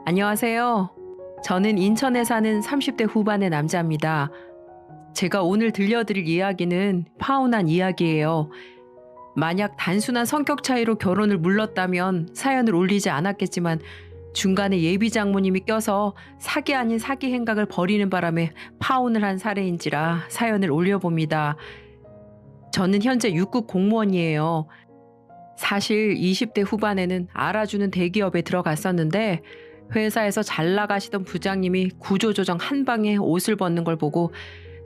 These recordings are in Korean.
안녕하세요. 저는 인천에 사는 30대 후반의 남자입니다. 제가 오늘 들려드릴 이야기는 파혼한 이야기예요. 만약 단순한 성격 차이로 결혼을 물렀다면 사연을 올리지 않았겠지만 중간에 예비 장모님이 껴서 사기 아닌 사기 행각을 벌이는 바람에 파혼을 한 사례인지라 사연을 올려봅니다. 저는 현재 6급 공무원이에요. 사실 20대 후반에는 알아주는 대기업에 들어갔었는데 회사에서 잘 나가시던 부장님이 구조조정 한 방에 옷을 벗는 걸 보고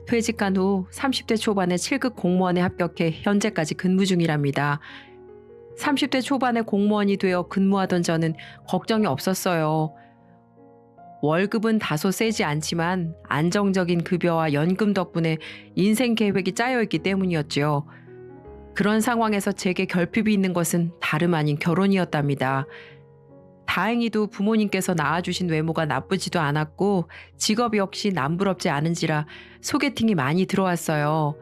퇴직한 후 30대 초반에 7급 공무원에 합격해 현재까지 근무 중이랍니다. 30대 초반에 공무원이 되어 근무하던 저는 걱정이 없었어요. 월급은 다소 세지 않지만 안정적인 급여와 연금 덕분에 인생 계획이 짜여있기 때문이었죠. 그런 상황에서 제게 결핍이 있는 것은 다름 아닌 결혼이었답니다. 다행히도 부모님께서 낳아주신 외모가 나쁘지도 않았고 직업 역시 남부럽지 않은지라 소개팅이 많이 들어왔어요.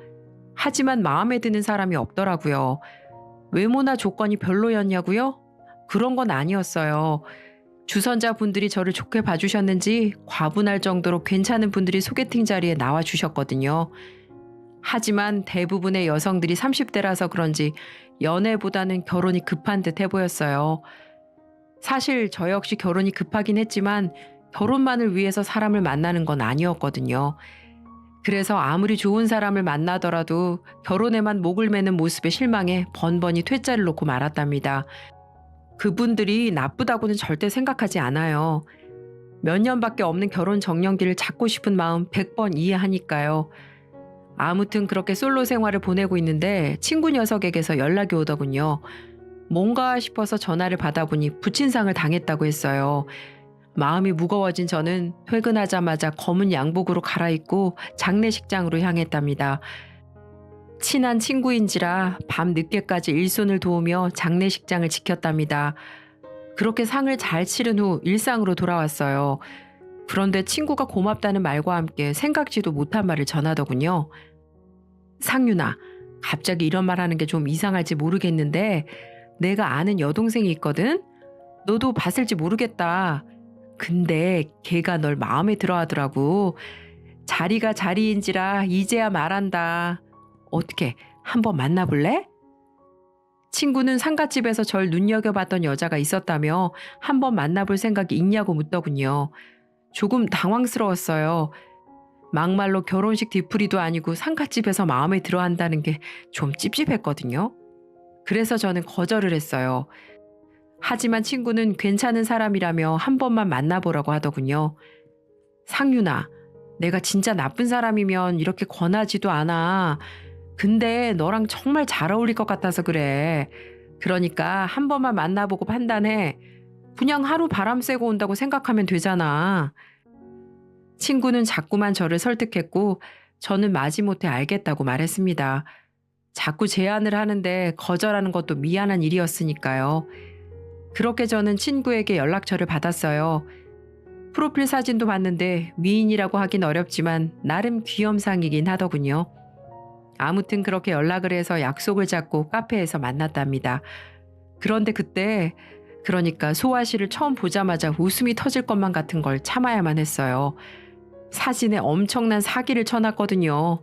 하지만 마음에 드는 사람이 없더라고요. 외모나 조건이 별로였냐고요? 그런 건 아니었어요. 주선자분들이 저를 좋게 봐주셨는지 과분할 정도로 괜찮은 분들이 소개팅 자리에 나와주셨거든요. 하지만 대부분의 여성들이 30대라서 그런지 연애보다는 결혼이 급한 듯 해 보였어요. 사실 저 역시 결혼이 급하긴 했지만 결혼만을 위해서 사람을 만나는 건 아니었거든요. 그래서 아무리 좋은 사람을 만나더라도 결혼에만 목을 매는 모습에 실망해 번번이 퇴짜를 놓고 말았답니다. 그분들이 나쁘다고는 절대 생각하지 않아요. 몇 년밖에 없는 결혼 정년기를 잡고 싶은 마음 100번 이해하니까요. 아무튼 그렇게 솔로 생활을 보내고 있는데 친구 녀석에게서 연락이 오더군요. 뭔가 싶어서 전화를 받아보니 부친상을 당했다고 했어요. 마음이 무거워진 저는 퇴근하자마자 검은 양복으로 갈아입고 장례식장으로 향했답니다. 친한 친구인지라 밤 늦게까지 일손을 도우며 장례식장을 지켰답니다. 그렇게 상을 잘 치른 후 일상으로 돌아왔어요. 그런데 친구가 고맙다는 말과 함께 생각지도 못한 말을 전하더군요. 상윤아, 갑자기 이런 말 하는 게 좀 이상할지 모르겠는데 내가 아는 여동생이 있거든? 너도 봤을지 모르겠다. 근데 걔가 널 마음에 들어 하더라고. 자리가 자리인지라 이제야 말한다. 어떻게 한번 만나볼래? 친구는 상갓집에서 절 눈여겨봤던 여자가 있었다며 한번 만나볼 생각이 있냐고 묻더군요. 조금 당황스러웠어요. 막말로 결혼식 뒤풀이도 아니고 상갓집에서 마음에 들어 한다는 게 좀 찝찝했거든요. 그래서 저는 거절을 했어요. 하지만 친구는 괜찮은 사람이라며 한 번만 만나보라고 하더군요. 상윤아, 내가 진짜 나쁜 사람이면 이렇게 권하지도 않아. 근데 너랑 정말 잘 어울릴 것 같아서 그래. 그러니까 한 번만 만나보고 판단해. 그냥 하루 바람 쐬고 온다고 생각하면 되잖아. 친구는 자꾸만 저를 설득했고 저는 마지못해 알겠다고 말했습니다. 자꾸 제안을 하는데 거절하는 것도 미안한 일이었으니까요. 그렇게 저는 친구에게 연락처를 받았어요. 프로필 사진도 봤는데 미인이라고 하긴 어렵지만 나름 귀염상이긴 하더군요. 아무튼 그렇게 연락을 해서 약속을 잡고 카페에서 만났답니다. 그런데 그때 그러니까 소아 씨를 처음 보자마자 웃음이 터질 것만 같은 걸 참아야만 했어요. 사진에 엄청난 사기를 쳐놨거든요.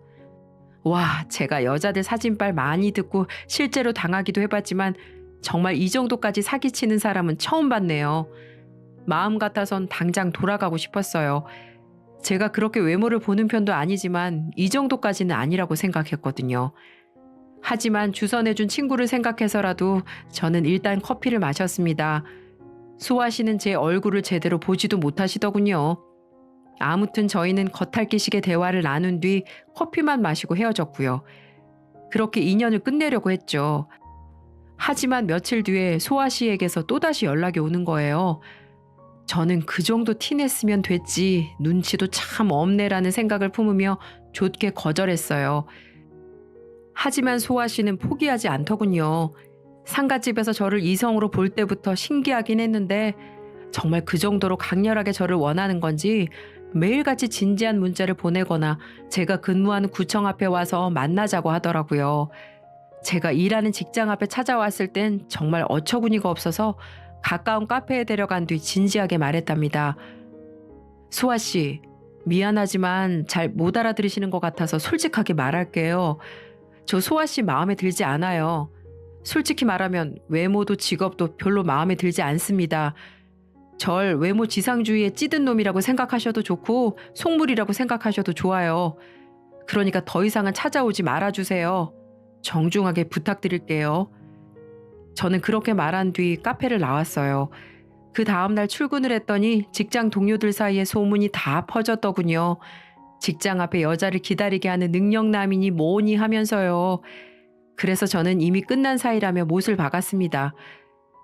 와, 제가 여자들 사진빨 많이 듣고 실제로 당하기도 해봤지만 정말 이 정도까지 사기치는 사람은 처음 봤네요. 마음 같아선 당장 돌아가고 싶었어요. 제가 그렇게 외모를 보는 편도 아니지만 이 정도까지는 아니라고 생각했거든요. 하지만 주선해준 친구를 생각해서라도 저는 일단 커피를 마셨습니다. 소아 씨는 제 얼굴을 제대로 보지도 못하시더군요. 아무튼 저희는 겉핥기식의 대화를 나눈 뒤 커피만 마시고 헤어졌고요. 그렇게 인연을 끝내려고 했죠. 하지만 며칠 뒤에 소아 씨에게서 또다시 연락이 오는 거예요. 저는 그 정도 티냈으면 됐지 눈치도 참 없네라는 생각을 품으며 좋게 거절했어요. 하지만 소아 씨는 포기하지 않더군요. 상갓집에서 저를 이성으로 볼 때부터 신기하긴 했는데 정말 그 정도로 강렬하게 저를 원하는 건지 매일같이 진지한 문자를 보내거나 제가 근무하는 구청 앞에 와서 만나자고 하더라고요. 제가 일하는 직장 앞에 찾아왔을 땐 정말 어처구니가 없어서 가까운 카페에 데려간 뒤 진지하게 말했답니다. 소아 씨, 미안하지만 잘 못 알아들으시는 것 같아서 솔직하게 말할게요. 저 소아 씨 마음에 들지 않아요. 솔직히 말하면 외모도 직업도 별로 마음에 들지 않습니다. 절 외모 지상주의에 찌든 놈이라고 생각하셔도 좋고 속물이라고 생각하셔도 좋아요. 그러니까 더 이상은 찾아오지 말아주세요. 정중하게 부탁드릴게요. 저는 그렇게 말한 뒤 카페를 나왔어요. 그 다음날 출근을 했더니 직장 동료들 사이에 소문이 다 퍼졌더군요. 직장 앞에 여자를 기다리게 하는 능력남이니 뭐니 하면서요. 그래서 저는 이미 끝난 사이라며 못을 박았습니다.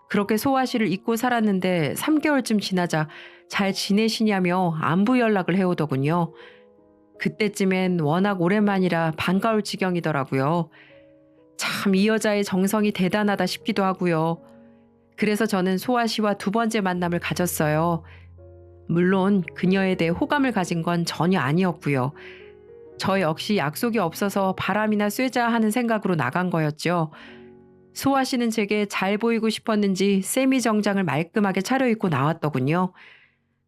그렇게 소아 씨를 잊고 살았는데 3개월쯤 지나자 잘 지내시냐며 안부 연락을 해오더군요. 그때쯤엔 워낙 오랜만이라 반가울 지경이더라고요. 참 이 여자의 정성이 대단하다 싶기도 하고요. 그래서 저는 소아 씨와 두 번째 만남을 가졌어요. 물론 그녀에 대해 호감을 가진 건 전혀 아니었고요. 저 역시 약속이 없어서 바람이나 쐬자 하는 생각으로 나간 거였죠. 소아 씨는 제게 잘 보이고 싶었는지 세미 정장을 말끔하게 차려입고 나왔더군요.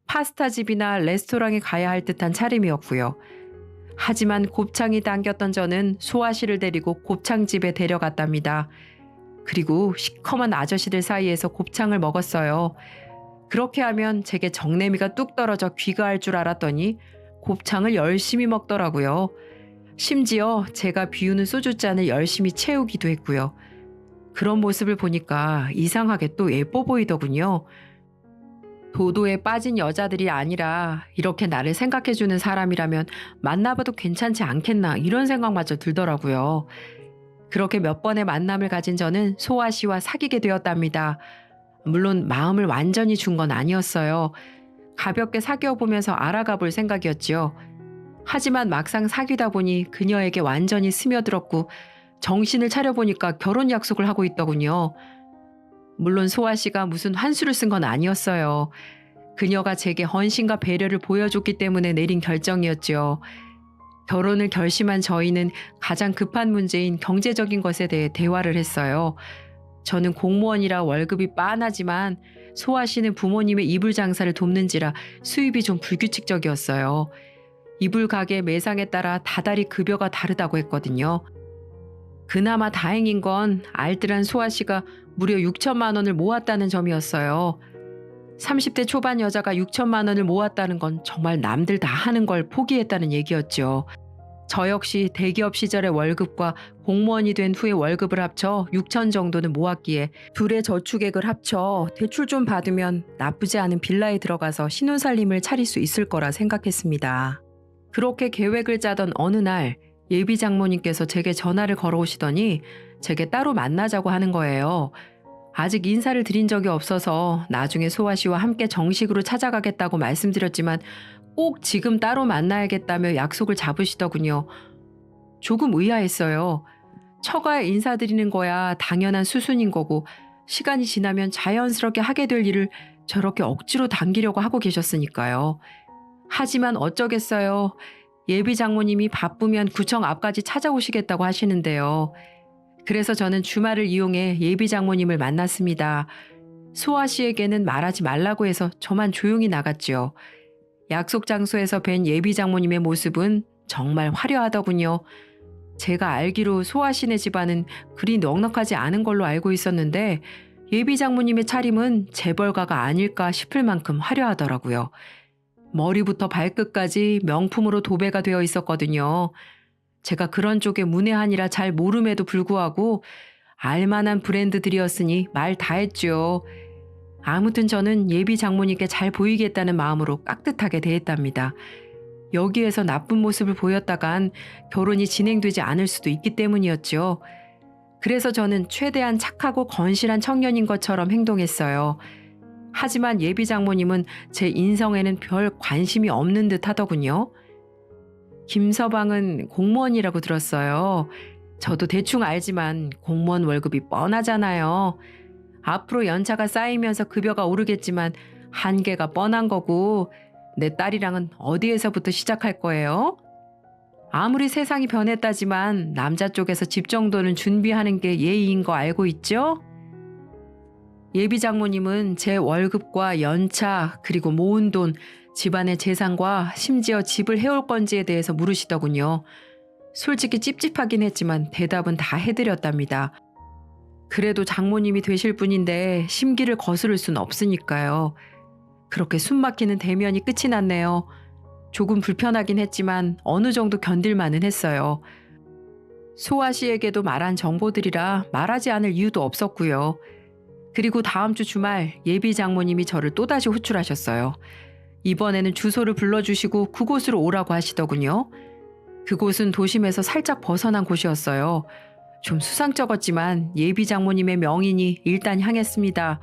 파스타집이나 레스토랑에 가야 할 듯한 차림이었고요. 하지만 곱창이 당겼던 저는 소아 씨를 데리고 곱창집에 데려갔답니다. 그리고 시커먼 아저씨들 사이에서 곱창을 먹었어요. 그렇게 하면 제게 정내미가 뚝 떨어져 귀가할 줄 알았더니 곱창을 열심히 먹더라고요. 심지어 제가 비우는 소주잔을 열심히 채우기도 했고요. 그런 모습을 보니까 이상하게 또 예뻐 보이더군요. 도도에 빠진 여자들이 아니라 이렇게 나를 생각해주는 사람이라면 만나봐도 괜찮지 않겠나 이런 생각마저 들더라고요. 그렇게 몇 번의 만남을 가진 저는 소아 씨와 사귀게 되었답니다. 물론 마음을 완전히 준 건 아니었어요. 가볍게 사귀어 보면서 알아가 볼 생각이었지요. 하지만 막상 사귀다 보니 그녀에게 완전히 스며들었고 정신을 차려보니까 결혼 약속을 하고 있더군요. 물론 소아 씨가 무슨 환수를 쓴 건 아니었어요. 그녀가 제게 헌신과 배려를 보여줬기 때문에 내린 결정이었죠. 결혼을 결심한 저희는 가장 급한 문제인 경제적인 것에 대해 대화를 했어요. 저는 공무원이라 월급이 빤하지만 소아 씨는 부모님의 이불 장사를 돕는지라 수입이 좀 불규칙적이었어요. 이불 가게 매상에 따라 다달이 급여가 다르다고 했거든요. 그나마 다행인 건 알뜰한 소아 씨가 무려 6천만 원을 모았다는 점이었어요. 30대 초반 여자가 6천만 원을 모았다는 건 정말 남들 다 하는 걸 포기했다는 얘기였죠. 저 역시 대기업 시절의 월급과 공무원이 된 후의 월급을 합쳐 6천 정도는 모았기에 둘의 저축액을 합쳐 대출 좀 받으면 나쁘지 않은 빌라에 들어가서 신혼살림을 차릴 수 있을 거라 생각했습니다. 그렇게 계획을 짜던 어느 날 예비 장모님께서 제게 전화를 걸어오시더니 제게 따로 만나자고 하는 거예요. 아직 인사를 드린 적이 없어서 나중에 소아 씨와 함께 정식으로 찾아가겠다고 말씀드렸지만 꼭 지금 따로 만나야겠다며 약속을 잡으시더군요. 조금 의아했어요. 처가에 인사드리는 거야 당연한 수순인 거고 시간이 지나면 자연스럽게 하게 될 일을 저렇게 억지로 당기려고 하고 계셨으니까요. 하지만 어쩌겠어요. 예비 장모님이 바쁘면 구청 앞까지 찾아오시겠다고 하시는데요. 그래서 저는 주말을 이용해 예비 장모님을 만났습니다. 소아 씨에게는 말하지 말라고 해서 저만 조용히 나갔지요. 약속 장소에서 뵌 예비 장모님의 모습은 정말 화려하더군요. 제가 알기로 소아 씨네 집안은 그리 넉넉하지 않은 걸로 알고 있었는데 예비 장모님의 차림은 재벌가가 아닐까 싶을 만큼 화려하더라고요. 머리부터 발끝까지 명품으로 도배가 되어 있었거든요. 제가 그런 쪽에 문외한이라 잘 모름에도 불구하고 알만한 브랜드들이었으니 말 다 했죠. 아무튼 저는 예비 장모님께 잘 보이겠다는 마음으로 깍듯하게 대했답니다. 여기에서 나쁜 모습을 보였다간 결혼이 진행되지 않을 수도 있기 때문이었죠. 그래서 저는 최대한 착하고 건실한 청년인 것처럼 행동했어요. 하지만 예비 장모님은 제 인성에는 별 관심이 없는 듯 하더군요. 김서방은 공무원이라고 들었어요. 저도 대충 알지만 공무원 월급이 뻔하잖아요. 앞으로 연차가 쌓이면서 급여가 오르겠지만 한계가 뻔한 거고 내 딸이랑은 어디에서부터 시작할 거예요? 아무리 세상이 변했다지만 남자 쪽에서 집 정도는 준비하는 게 예의인 거 알고 있죠? 예비 장모님은 제 월급과 연차 그리고 모은 돈, 집안의 재산과 심지어 집을 해올 건지에 대해서 물으시더군요. 솔직히 찝찝하긴 했지만 대답은 다 해드렸답니다. 그래도 장모님이 되실 분인데 심기를 거스를 순 없으니까요. 그렇게 숨막히는 대면이 끝이 났네요. 조금 불편하긴 했지만 어느 정도 견딜만은 했어요. 소아 씨에게도 말한 정보들이라 말하지 않을 이유도 없었고요. 그리고 다음 주 주말 예비 장모님이 저를 또다시 호출하셨어요. 이번에는 주소를 불러주시고 그곳으로 오라고 하시더군요. 그곳은 도심에서 살짝 벗어난 곳이었어요. 좀 수상쩍었지만 예비 장모님의 명인이 일단 향했습니다.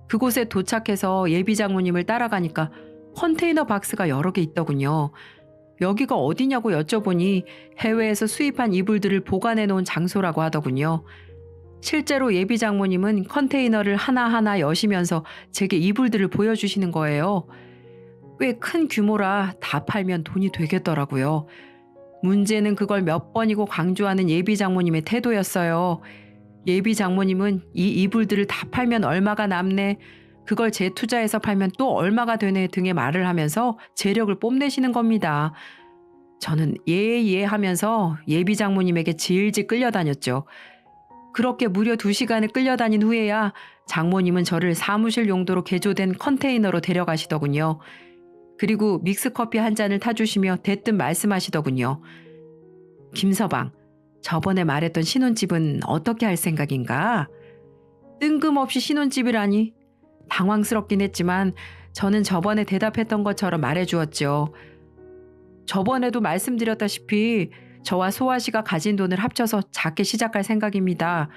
그곳에 도착해서 예비 장모님을 따라가니까 컨테이너 박스가 여러 개 있더군요. 여기가 어디냐고 여쭤보니 해외에서 수입한 이불들을 보관해 놓은 장소라고 하더군요. 실제로 예비 장모님은 컨테이너를 하나하나 여시면서 제게 이불들을 보여주시는 거예요. 꽤 큰 규모라 다 팔면 돈이 되겠더라고요. 문제는 그걸 몇 번이고 강조하는 예비 장모님의 태도였어요. 예비 장모님은 이 이불들을 다 팔면 얼마가 남네, 그걸 재투자해서 팔면 또 얼마가 되네 등의 말을 하면서 재력을 뽐내시는 겁니다. 저는 예 하면서 예비 장모님에게 질질 끌려다녔죠. 그렇게 무려 2시간을 끌려다닌 후에야 장모님은 저를 사무실 용도로 개조된 컨테이너로 데려가시더군요. 그리고 믹스커피 한 잔을 타주시며 대뜸 말씀하시더군요. 김서방, 저번에 말했던 신혼집은 어떻게 할 생각인가? 뜬금없이 신혼집이라니? 당황스럽긴 했지만 저는 저번에 대답했던 것처럼 말해주었죠. 저번에도 말씀드렸다시피 저와 소아 씨가 가진 돈을 합쳐서 작게 시작할 생각입니다.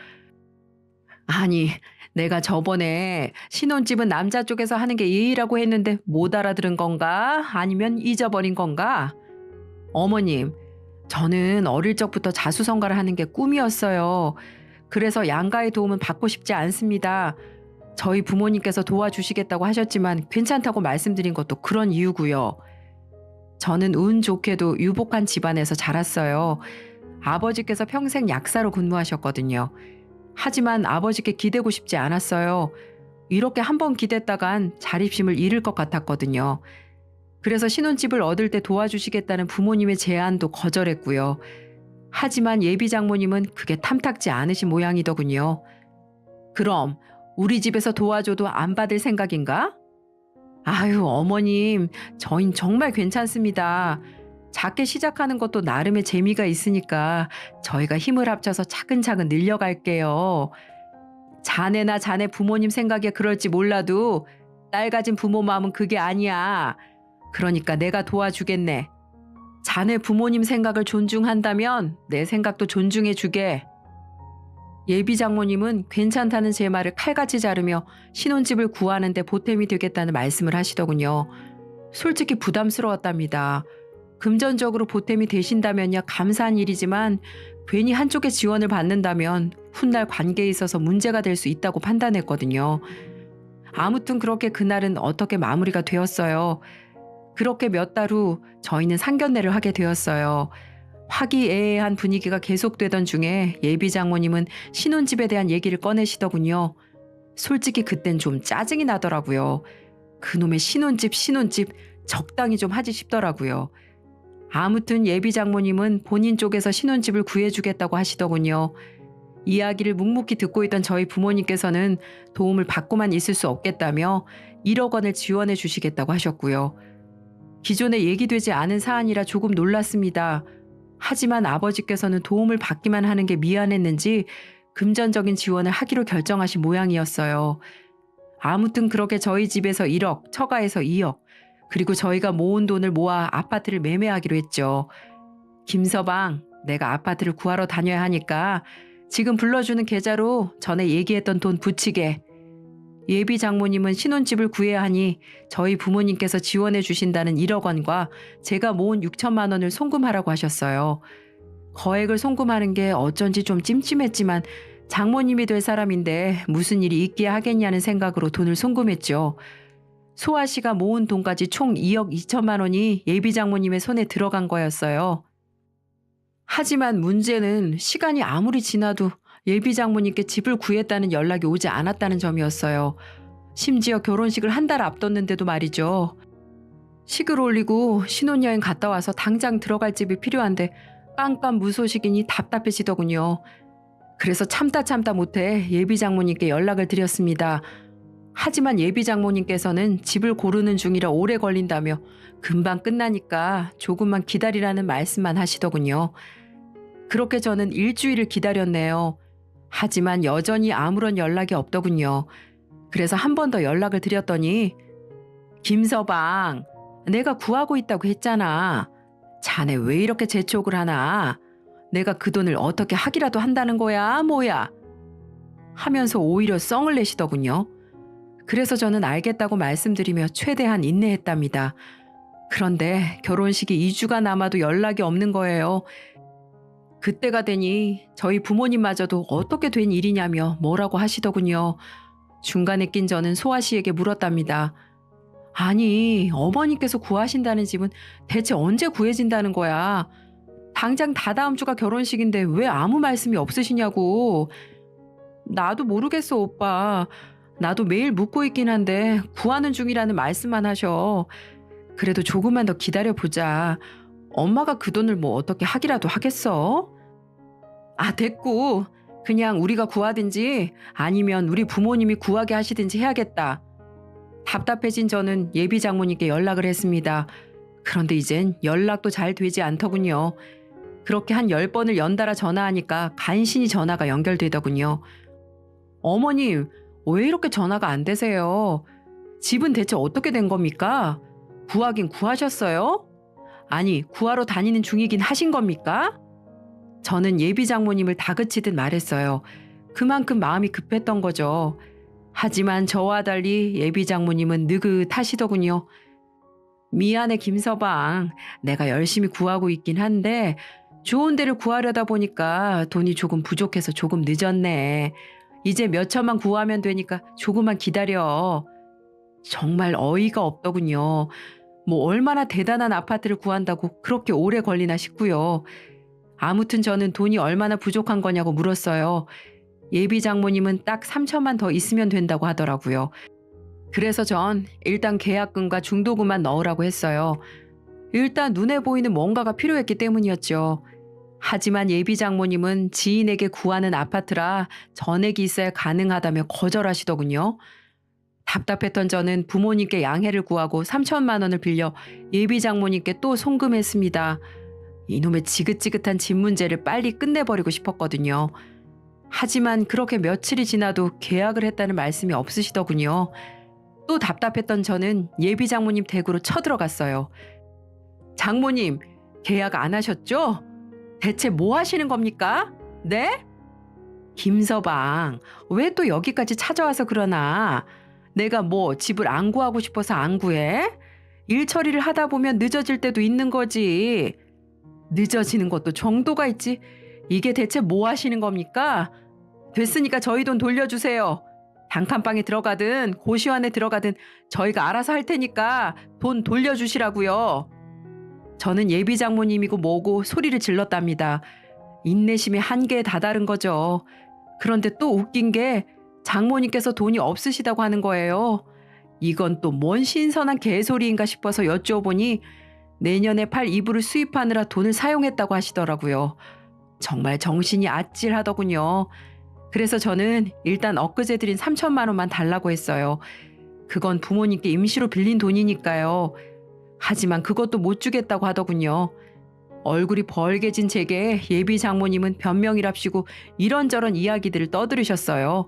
아니, 내가 저번에 신혼집은 남자 쪽에서 하는 게 예의라고 했는데 못 알아들은 건가? 아니면 잊어버린 건가? 어머님, 저는 어릴 적부터 자수성가를 하는 게 꿈이었어요. 그래서 양가의 도움은 받고 싶지 않습니다. 저희 부모님께서 도와주시겠다고 하셨지만 괜찮다고 말씀드린 것도 그런 이유고요. 저는 운 좋게도 유복한 집안에서 자랐어요. 아버지께서 평생 약사로 근무하셨거든요. 하지만 아버지께 기대고 싶지 않았어요. 이렇게 한번 기댔다간 자립심을 잃을 것 같았거든요. 그래서 신혼집을 얻을 때 도와주시겠다는 부모님의 제안도 거절했고요. 하지만 예비 장모님은 그게 탐탁지 않으신 모양이더군요. 그럼 우리 집에서 도와줘도 안 받을 생각인가? 아유, 어머님, 저흰 정말 괜찮습니다. 작게 시작하는 것도 나름의 재미가 있으니까 저희가 힘을 합쳐서 차근차근 늘려갈게요. 자네나 자네 부모님 생각에 그럴지 몰라도 딸 가진 부모 마음은 그게 아니야. 그러니까 내가 도와주겠네. 자네 부모님 생각을 존중한다면 내 생각도 존중해주게. 예비 장모님은 괜찮다는 제 말을 칼같이 자르며 신혼집을 구하는 데 보탬이 되겠다는 말씀을 하시더군요. 솔직히 부담스러웠답니다. 금전적으로 보탬이 되신다면야 감사한 일이지만 괜히 한쪽의 지원을 받는다면 훗날 관계에 있어서 문제가 될 수 있다고 판단했거든요. 아무튼 그렇게 그날은 어떻게 마무리가 되었어요. 그렇게 몇 달 후 저희는 상견례를 하게 되었어요. 화기애애한 분위기가 계속되던 중에 예비 장모님은 신혼집에 대한 얘기를 꺼내시더군요. 솔직히 그땐 좀 짜증이 나더라고요. 그놈의 신혼집 적당히 좀 하지 싶더라고요. 아무튼 예비 장모님은 본인 쪽에서 신혼집을 구해주겠다고 하시더군요. 이야기를 묵묵히 듣고 있던 저희 부모님께서는 도움을 받고만 있을 수 없겠다며 1억 원을 지원해 주시겠다고 하셨고요. 기존에 얘기되지 않은 사안이라 조금 놀랐습니다. 하지만 아버지께서는 도움을 받기만 하는 게 미안했는지 금전적인 지원을 하기로 결정하신 모양이었어요. 아무튼 그렇게 저희 집에서 1억, 처가에서 2억, 그리고 저희가 모은 돈을 모아 아파트를 매매하기로 했죠. 김서방, 내가 아파트를 구하러 다녀야 하니까 지금 불러주는 계좌로 전에 얘기했던 돈 붙이게. 예비 장모님은 신혼집을 구해야 하니 저희 부모님께서 지원해 주신다는 1억 원과 제가 모은 6천만 원을 송금하라고 하셨어요. 거액을 송금하는 게 어쩐지 좀 찜찜했지만 장모님이 될 사람인데 무슨 일이 있기야 하겠냐는 생각으로 돈을 송금했죠. 소아 씨가 모은 돈까지 총 2억 2천만 원이 예비 장모님의 손에 들어간 거였어요. 하지만 문제는 시간이 아무리 지나도 예비 장모님께 집을 구했다는 연락이 오지 않았다는 점이었어요. 심지어 결혼식을 한 달 앞뒀는데도 말이죠. 식을 올리고 신혼여행 갔다 와서 당장 들어갈 집이 필요한데 깜깜무소식이니 답답해지더군요. 그래서 참다 못해 예비 장모님께 연락을 드렸습니다. 하지만 예비 장모님께서는 집을 고르는 중이라 오래 걸린다며 금방 끝나니까 조금만 기다리라는 말씀만 하시더군요. 그렇게 저는 일주일을 기다렸네요. 하지만 여전히 아무런 연락이 없더군요. 그래서 한 번 더 연락을 드렸더니 김서방, 내가 구하고 있다고 했잖아. 자네 왜 이렇게 재촉을 하나? 내가 그 돈을 어떻게 하기라도 한다는 거야, 뭐야? 하면서 오히려 썽을 내시더군요. 그래서 저는 알겠다고 말씀드리며 최대한 인내했답니다. 그런데 결혼식이 2주가 남아도 연락이 없는 거예요. 그때가 되니 저희 부모님마저도 어떻게 된 일이냐며 뭐라고 하시더군요. 중간에 낀 저는 소아 씨에게 물었답니다. 아니, 어머니께서 구하신다는 집은 대체 언제 구해진다는 거야? 당장 다다음 주가 결혼식인데 왜 아무 말씀이 없으시냐고. 나도 모르겠어, 오빠. 나도 매일 묻고 있긴 한데 구하는 중이라는 말씀만 하셔. 그래도 조금만 더 기다려보자. 엄마가 그 돈을 뭐 어떻게 하기라도 하겠어? 아, 됐고. 그냥 우리가 구하든지 아니면 우리 부모님이 구하게 하시든지 해야겠다. 답답해진 저는 예비 장모님께 연락을 했습니다. 그런데 이젠 연락도 잘 되지 않더군요. 그렇게 한 10번을 연달아 전화하니까 간신히 전화가 연결되더군요. 어머님, 왜 이렇게 전화가 안 되세요? 집은 대체 어떻게 된 겁니까? 구하긴 구하셨어요? 아니, 구하러 다니는 중이긴 하신 겁니까? 저는 예비 장모님을 다그치듯 말했어요. 그만큼 마음이 급했던 거죠. 하지만 저와 달리 예비 장모님은 느긋하시더군요. 미안해 김서방. 내가 열심히 구하고 있긴 한데 좋은 데를 구하려다 보니까 돈이 조금 부족해서 조금 늦었네. 이제 몇 천만 구하면 되니까 조금만 기다려. 정말 어이가 없더군요. 뭐 얼마나 대단한 아파트를 구한다고 그렇게 오래 걸리나 싶고요. 아무튼 저는 돈이 얼마나 부족한 거냐고 물었어요. 예비 장모님은 딱 3천만 더 있으면 된다고 하더라고요. 그래서 전 일단 계약금과 중도금만 넣으라고 했어요. 일단 눈에 보이는 뭔가가 필요했기 때문이었죠. 하지만 예비 장모님은 지인에게 구하는 아파트라 전액이 있어야 가능하다며 거절하시더군요. 답답했던 저는 부모님께 양해를 구하고 3천만 원을 빌려 예비 장모님께 또 송금했습니다. 이놈의 지긋지긋한 집 문제를 빨리 끝내버리고 싶었거든요. 하지만 그렇게 며칠이 지나도 계약을 했다는 말씀이 없으시더군요. 또 답답했던 저는 예비 장모님 댁으로 쳐들어갔어요. 장모님, 계약 안 하셨죠? 대체 뭐 하시는 겁니까? 네? 김서방, 왜 또 여기까지 찾아와서 그러나? 내가 뭐 집을 안 구하고 싶어서 안 구해? 일 처리를 하다 보면 늦어질 때도 있는 거지. 늦어지는 것도 정도가 있지. 이게 대체 뭐 하시는 겁니까? 됐으니까 저희 돈 돌려주세요. 단칸방에 들어가든 고시원에 들어가든 저희가 알아서 할 테니까 돈 돌려주시라고요. 저는 예비 장모님이고 뭐고 소리를 질렀답니다. 인내심의 한계에 다다른 거죠. 그런데 또 웃긴 게 장모님께서 돈이 없으시다고 하는 거예요. 이건 또 뭔 신선한 개소리인가 싶어서 여쭤보니 내년에 팔 이불을 수입하느라 돈을 사용했다고 하시더라고요. 정말 정신이 아찔하더군요. 그래서 저는 일단 엊그제 드린 3천만 원만 달라고 했어요. 그건 부모님께 임시로 빌린 돈이니까요. 하지만 그것도 못 주겠다고 하더군요. 얼굴이 벌개진 제게 예비 장모님은 변명이랍시고 이런저런 이야기들을 떠들으셨어요.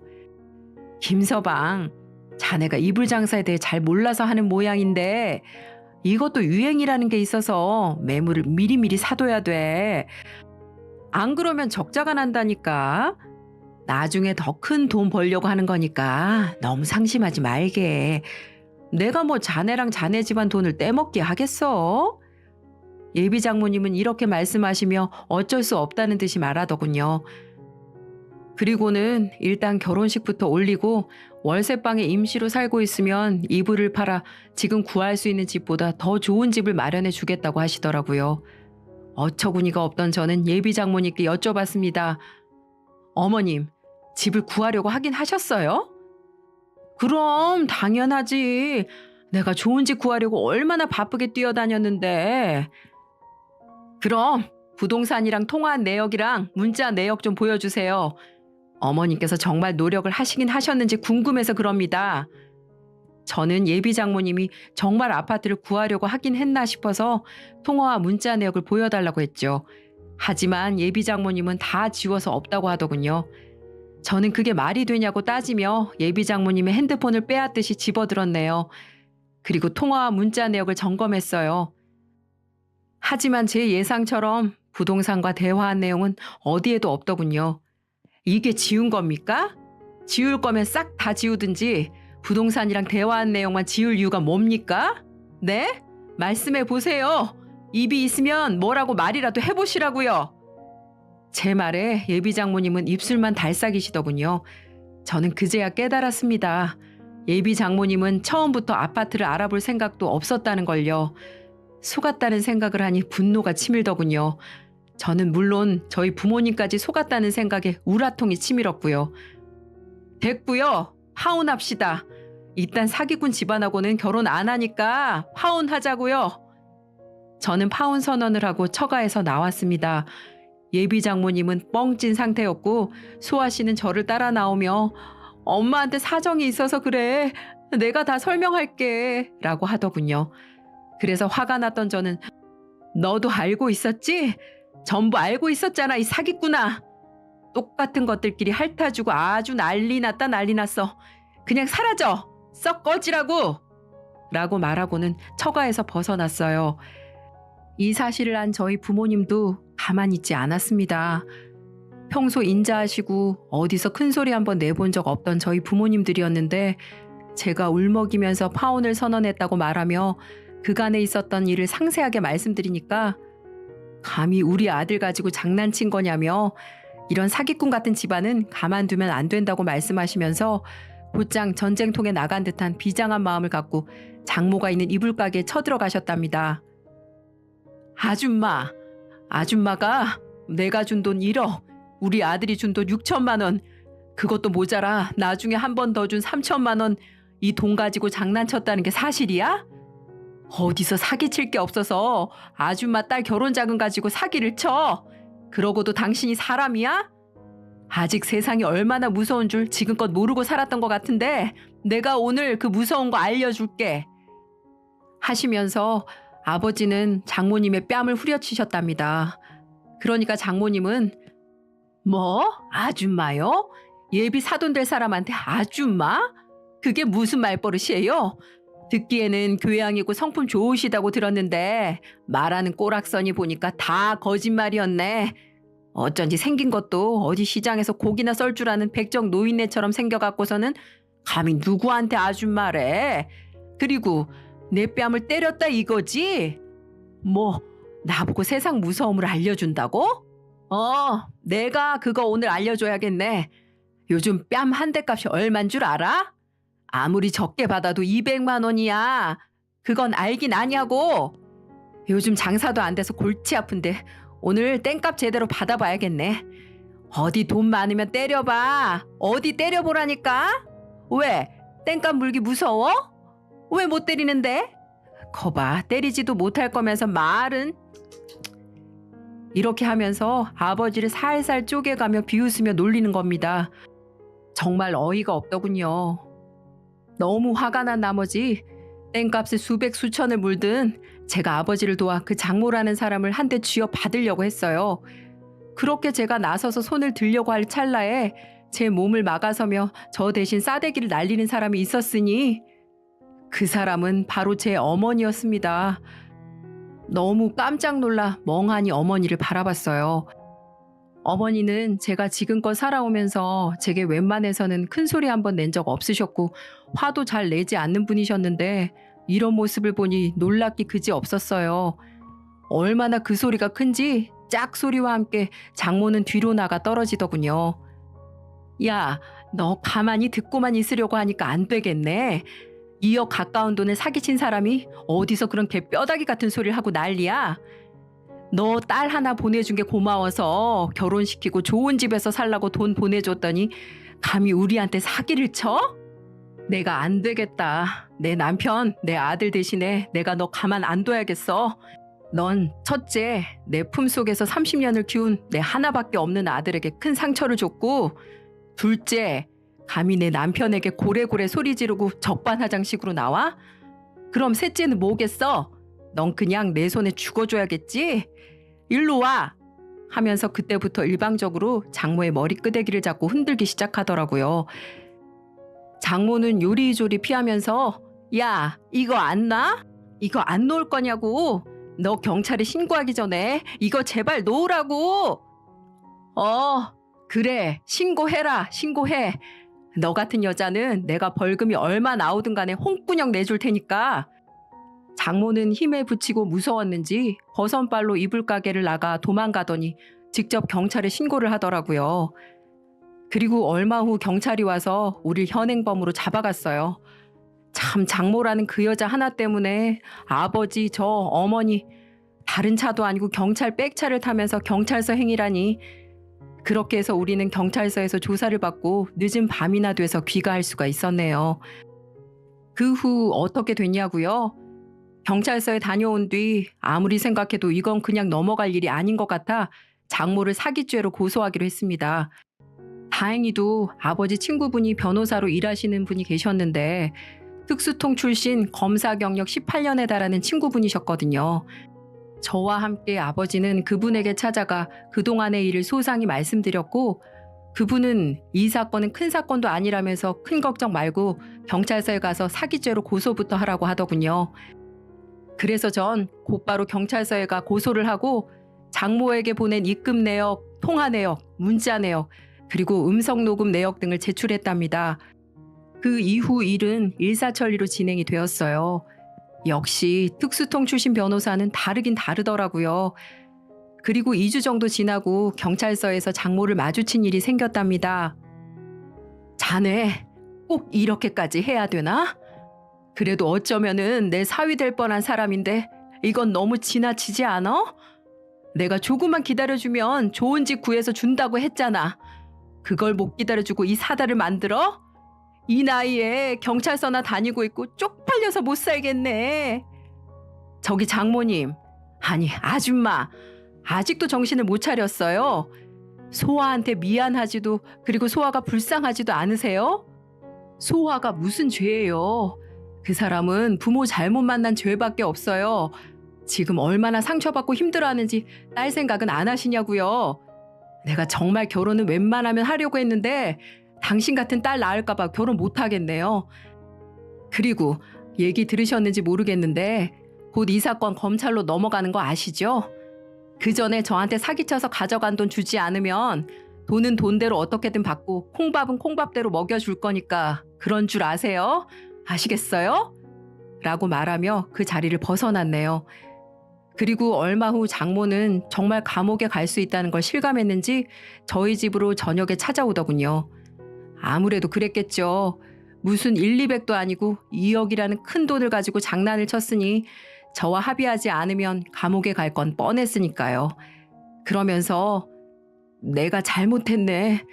김서방, 자네가 이불 장사에 대해 잘 몰라서 하는 모양인데 이것도 유행이라는 게 있어서 매물을 미리미리 사둬야 돼. 안 그러면 적자가 난다니까. 나중에 더 큰 돈 벌려고 하는 거니까 너무 상심하지 말게. 내가 뭐 자네랑 자네 집안 돈을 떼먹게 하겠어? 예비 장모님은 이렇게 말씀하시며 어쩔 수 없다는 듯이 말하더군요. 그리고는 일단 결혼식부터 올리고 월세방에 임시로 살고 있으면 이불을 팔아 지금 구할 수 있는 집보다 더 좋은 집을 마련해 주겠다고 하시더라고요. 어처구니가 없던 저는 예비 장모님께 여쭤봤습니다. 어머님, 집을 구하려고 하긴 하셨어요? 그럼 당연하지. 내가 좋은 집 구하려고 얼마나 바쁘게 뛰어다녔는데. 그럼 부동산이랑 통화한 내역이랑 문자 내역 좀 보여주세요. 어머님께서 정말 노력을 하시긴 하셨는지 궁금해서 그럽니다. 저는 예비 장모님이 정말 아파트를 구하려고 하긴 했나 싶어서 통화와 문자 내역을 보여달라고 했죠. 하지만 예비 장모님은 다 지워서 없다고 하더군요. 저는 그게 말이 되냐고 따지며 예비 장모님의 핸드폰을 빼앗듯이 집어들었네요. 그리고 통화와 문자 내역을 점검했어요. 하지만 제 예상처럼 부동산과 대화한 내용은 어디에도 없더군요. 이게 지운 겁니까? 지울 거면 싹 다 지우든지 부동산이랑 대화한 내용만 지울 이유가 뭡니까? 네? 말씀해 보세요. 입이 있으면 뭐라고 말이라도 해보시라고요. 제 말에 예비 장모님은 입술만 달싹이시더군요. 저는 그제야 깨달았습니다. 예비 장모님은 처음부터 아파트를 알아볼 생각도 없었다는 걸요. 속았다는 생각을 하니 분노가 치밀더군요. 저는 물론 저희 부모님까지 속았다는 생각에 우라통이 치밀었고요. 됐고요. 파혼합시다. 일단 사기꾼 집안하고는 결혼 안 하니까 파혼하자고요. 저는 파혼 선언을 하고 처가에서 나왔습니다. 예비 장모님은 뻥찐 상태였고 소아 씨는 저를 따라 나오며 엄마한테 사정이 있어서 그래. 내가 다 설명할게. 라고 하더군요. 그래서 화가 났던 저는 너도 알고 있었지? 전부 알고 있었잖아, 이 사기꾼아. 똑같은 것들끼리 핥아주고 아주 난리 났다 난리 났어. 그냥 사라져. 썩 꺼지라고. 라고 말하고는 처가에서 벗어났어요. 이 사실을 안 저희 부모님도 가만히 있지 않았습니다. 평소 인자하시고 어디서 큰소리 한번 내본 적 없던 저희 부모님들이었는데 제가 울먹이면서 파혼을 선언했다고 말하며 그간에 있었던 일을 상세하게 말씀드리니까 감히 우리 아들 가지고 장난친 거냐며 이런 사기꾼 같은 집안은 가만두면 안 된다고 말씀하시면서 곧장 전쟁통에 나간 듯한 비장한 마음을 갖고 장모가 있는 이불가게에 쳐들어가셨답니다. 아줌마가 내가 준 돈 1억, 우리 아들이 준 돈 6천만 원, 그것도 모자라 나중에 한 번 더 준 3천만 원, 이 돈 가지고 장난쳤다는 게 사실이야? 어디서 사기칠 게 없어서 아줌마 딸 결혼 자금 가지고 사기를 쳐. 그러고도 당신이 사람이야? 아직 세상이 얼마나 무서운 줄 지금껏 모르고 살았던 것 같은데 내가 오늘 그 무서운 거 알려줄게. 하시면서 아버지는 장모님의 뺨을 후려치셨답니다. 그러니까 장모님은 뭐? 아줌마요? 예비 사돈 될 사람한테 아줌마? 그게 무슨 말버릇이에요? 듣기에는 교양이고 성품 좋으시다고 들었는데 말하는 꼬락서니 보니까 다 거짓말이었네. 어쩐지 생긴 것도 어디 시장에서 고기나 썰 줄 아는 백정 노인네처럼 생겨갖고서는 감히 누구한테 아줌마래. 그리고 내 뺨을 때렸다 이거지? 뭐 나보고 세상 무서움을 알려준다고? 내가 그거 오늘 알려줘야겠네. 요즘 뺨 한 대 값이 얼만 줄 알아? 아무리 적게 받아도 200만 원이야. 그건 알긴 아냐고. 요즘 장사도 안 돼서 골치 아픈데 오늘 땡값 제대로 받아봐야겠네. 어디 돈 많으면 때려봐. 어디 때려보라니까. 왜? 땡값 물기 무서워? 왜 못 때리는데? 거봐, 때리지도 못할 거면서 말은. 이렇게 하면서 아버지를 살살 쪼개가며 비웃으며 놀리는 겁니다. 정말 어이가 없더군요. 너무 화가 난 나머지 땡값을 수백 수천을 물든 제가 아버지를 도와 그 장모라는 사람을 한 대 쥐어 받으려고 했어요. 그렇게 제가 나서서 손을 들려고 할 찰나에 제 몸을 막아서며 저 대신 싸대기를 날리는 사람이 있었으니 그 사람은 바로 제 어머니였습니다. 너무 깜짝 놀라 멍하니 어머니를 바라봤어요. 어머니는 제가 지금껏 살아오면서 제게 웬만해서는 큰 소리 한 번 낸 적 없으셨고 화도 잘 내지 않는 분이셨는데 이런 모습을 보니 놀랍기 그지 없었어요. 얼마나 그 소리가 큰지 짝소리와 함께 장모는 뒤로 나가 떨어지더군요. 야, 너 가만히 듣고만 있으려고 하니까 안 되겠네. 2억 가까운 돈을 사기친 사람이 어디서 그런 개 뼈다귀 같은 소리를 하고 난리야. 너 딸 하나 보내준 게 고마워서 결혼시키고 좋은 집에서 살라고 돈 보내줬더니 감히 우리한테 사기를 쳐? 내가 안 되겠다. 내 남편, 내 아들 대신에 내가 너 가만 안 둬야겠어. 넌 첫째, 내 품속에서 30년을 키운 내 하나밖에 없는 아들에게 큰 상처를 줬고, 둘째, 감히 내 남편에게 고래고래 소리 지르고 적반하장식으로 나와? 그럼 셋째는 뭐겠어? 넌 그냥 내 손에 죽어줘야겠지? 일로 와! 하면서 그때부터 일방적으로 장모의 머리끄대기를 잡고 흔들기 시작하더라고요. 장모는 요리조리 피하면서 야, 이거 안 놔? 이거 안 놓을 거냐고? 너 경찰에 신고하기 전에 이거 제발 놓으라고! 그래, 신고해라, 신고해. 너 같은 여자는 내가 벌금이 얼마 나오든 간에 홍군형 내줄 테니까. 장모는 힘에 부치고 무서웠는지 버선발로 이불 가게를 나가 도망가더니 직접 경찰에 신고를 하더라고요. 그리고 얼마 후 경찰이 와서 우릴 현행범으로 잡아갔어요. 참 장모라는 그 여자 하나 때문에 아버지, 저, 어머니 다른 차도 아니고 경찰 백차를 타면서 경찰서 행위라니. 그렇게 해서 우리는 경찰서에서 조사를 받고 늦은 밤이나 돼서 귀가할 수가 있었네요. 그 후 어떻게 됐냐고요? 경찰서에 다녀온 뒤 아무리 생각해도 이건 그냥 넘어갈 일이 아닌 것 같아 장모를 사기죄로 고소하기로 했습니다. 다행히도 아버지 친구분이 변호사로 일하시는 분이 계셨는데 특수통 출신 검사 경력 18년에 달하는 친구분이셨거든요. 저와 함께 아버지는 그분에게 찾아가 그동안의 일을 소상히 말씀드렸고 그분은 이 사건은 큰 사건도 아니라면서 큰 걱정 말고 경찰서에 가서 사기죄로 고소부터 하라고 하더군요. 그래서 전 곧바로 경찰서에 가 고소를 하고 장모에게 보낸 입금 내역, 통화 내역, 문자 내역, 그리고 음성 녹음 내역 등을 제출했답니다. 그 이후 일은 일사천리로 진행이 되었어요. 역시 특수통 출신 변호사는 다르긴 다르더라고요. 그리고 2주 정도 지나고 경찰서에서 장모를 마주친 일이 생겼답니다. 자네 꼭 이렇게까지 해야 되나? 그래도 어쩌면은 내 사위 될 뻔한 사람인데 이건 너무 지나치지 않아? 내가 조금만 기다려주면 좋은 집 구해서 준다고 했잖아. 그걸 못 기다려주고 이 사달을 만들어? 이 나이에 경찰서나 다니고 있고 쪽팔려서 못 살겠네. 저기 장모님, 아니 아줌마, 아직도 정신을 못 차렸어요. 소아한테 미안하지도 그리고 소아가 불쌍하지도 않으세요? 소아가 무슨 죄예요? 그 사람은 부모 잘못 만난 죄밖에 없어요. 지금 얼마나 상처받고 힘들어하는지 딸 생각은 안 하시냐고요. 내가 정말 결혼은 웬만하면 하려고 했는데 당신 같은 딸 낳을까 봐 결혼 못 하겠네요. 그리고 얘기 들으셨는지 모르겠는데 곧 이 사건 검찰로 넘어가는 거 아시죠? 그 전에 저한테 사기쳐서 가져간 돈 주지 않으면 돈은 돈대로 어떻게든 받고 콩밥은 콩밥대로 먹여줄 거니까 그런 줄 아세요? 아시겠어요? 라고 말하며 그 자리를 벗어났네요. 그리고 얼마 후 장모는 정말 감옥에 갈 수 있다는 걸 실감했는지 저희 집으로 저녁에 찾아오더군요. 아무래도 그랬겠죠. 무슨 1,200도 아니고 2억이라는 큰 돈을 가지고 장난을 쳤으니 저와 합의하지 않으면 감옥에 갈 건 뻔했으니까요. 그러면서 내가 잘못했네.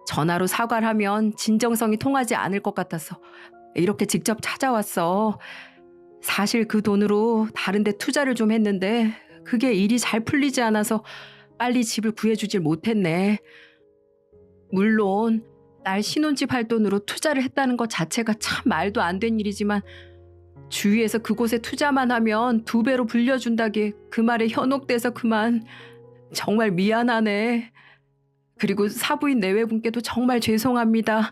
전화로 사과를 하면 진정성이 통하지 않을 것 같아서 이렇게 직접 찾아왔어. 사실 그 돈으로 다른 데 투자를 좀 했는데 그게 일이 잘 풀리지 않아서 빨리 집을 구해주질 못했네. 물론 딸 신혼집 할 돈으로 투자를 했다는 것 자체가 참 말도 안 된 일이지만 주위에서 그곳에 투자만 하면 2배로 불려준다기에 그 말에 현혹돼서 그만. 정말 미안하네. 그리고 사부인 내외분께도 정말 죄송합니다.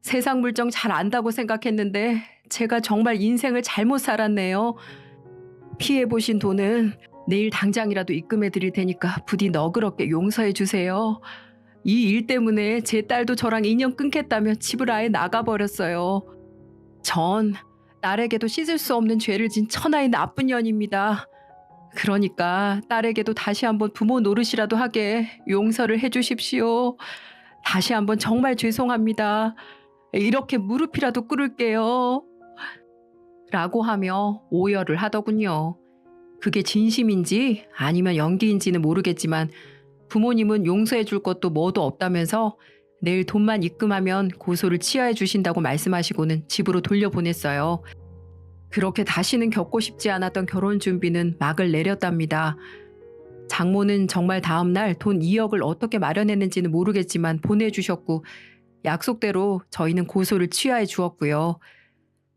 세상 물정 잘 안다고 생각했는데 제가 정말 인생을 잘못 살았네요. 피해보신 돈은 내일 당장이라도 입금해 드릴 테니까 부디 너그럽게 용서해 주세요. 이 일 때문에 제 딸도 저랑 인연 끊겠다며 집을 아예 나가버렸어요. 전 딸에게도 씻을 수 없는 죄를 진 천하의 나쁜 년입니다. 그러니까 딸에게도 다시 한번 부모 노릇이라도 하게 용서를 해주십시오. 다시 한번 정말 죄송합니다. 이렇게 무릎이라도 꿇을게요. 라고 하며 오열을 하더군요. 그게 진심인지 아니면 연기인지는 모르겠지만 부모님은 용서해 줄 것도 뭐도 없다면서 내일 돈만 입금하면 고소를 취하해 주신다고 말씀하시고는 집으로 돌려보냈어요. 그렇게 다시는 겪고 싶지 않았던 결혼 준비는 막을 내렸답니다. 장모는 정말 다음날 돈 2억을 어떻게 마련했는지는 모르겠지만 보내주셨고 약속대로 저희는 고소를 취하해 주었고요.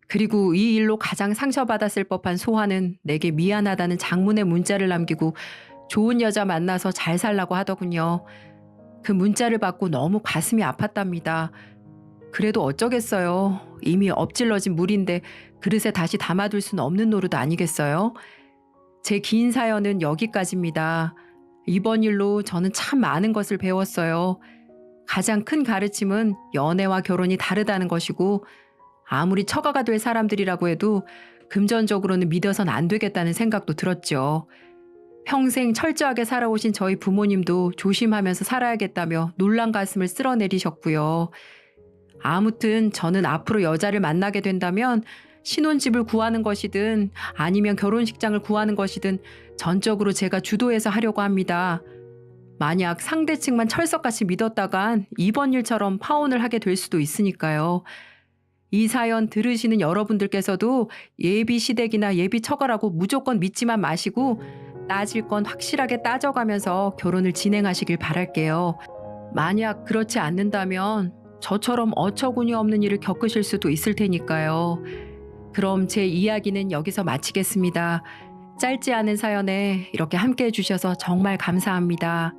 그리고 이 일로 가장 상처받았을 법한 소환은 내게 미안하다는 장문의 문자를 남기고 좋은 여자 만나서 잘 살라고 하더군요. 그 문자를 받고 너무 가슴이 아팠답니다. 그래도 어쩌겠어요. 이미 엎질러진 물인데 그릇에 다시 담아둘 수는 없는 노릇 아니겠어요? 제 긴 사연은 여기까지입니다. 이번 일로 저는 참 많은 것을 배웠어요. 가장 큰 가르침은 연애와 결혼이 다르다는 것이고 아무리 처가가 될 사람들이라고 해도 금전적으로는 믿어선 안 되겠다는 생각도 들었죠. 평생 철저하게 살아오신 저희 부모님도 조심하면서 살아야겠다며 놀란 가슴을 쓸어내리셨고요. 아무튼 저는 앞으로 여자를 만나게 된다면 신혼집을 구하는 것이든 아니면 결혼식장을 구하는 것이든 전적으로 제가 주도해서 하려고 합니다. 만약 상대측만 철석같이 믿었다간 이번 일처럼 파혼을 하게 될 수도 있으니까요. 이 사연 들으시는 여러분들께서도 예비 시댁이나 예비 처가라고 무조건 믿지만 마시고 따질 건 확실하게 따져가면서 결혼을 진행하시길 바랄게요. 만약 그렇지 않는다면 저처럼 어처구니 없는 일을 겪으실 수도 있을 테니까요. 그럼 제 이야기는 여기서 마치겠습니다. 짧지 않은 사연에 이렇게 함께 해주셔서 정말 감사합니다.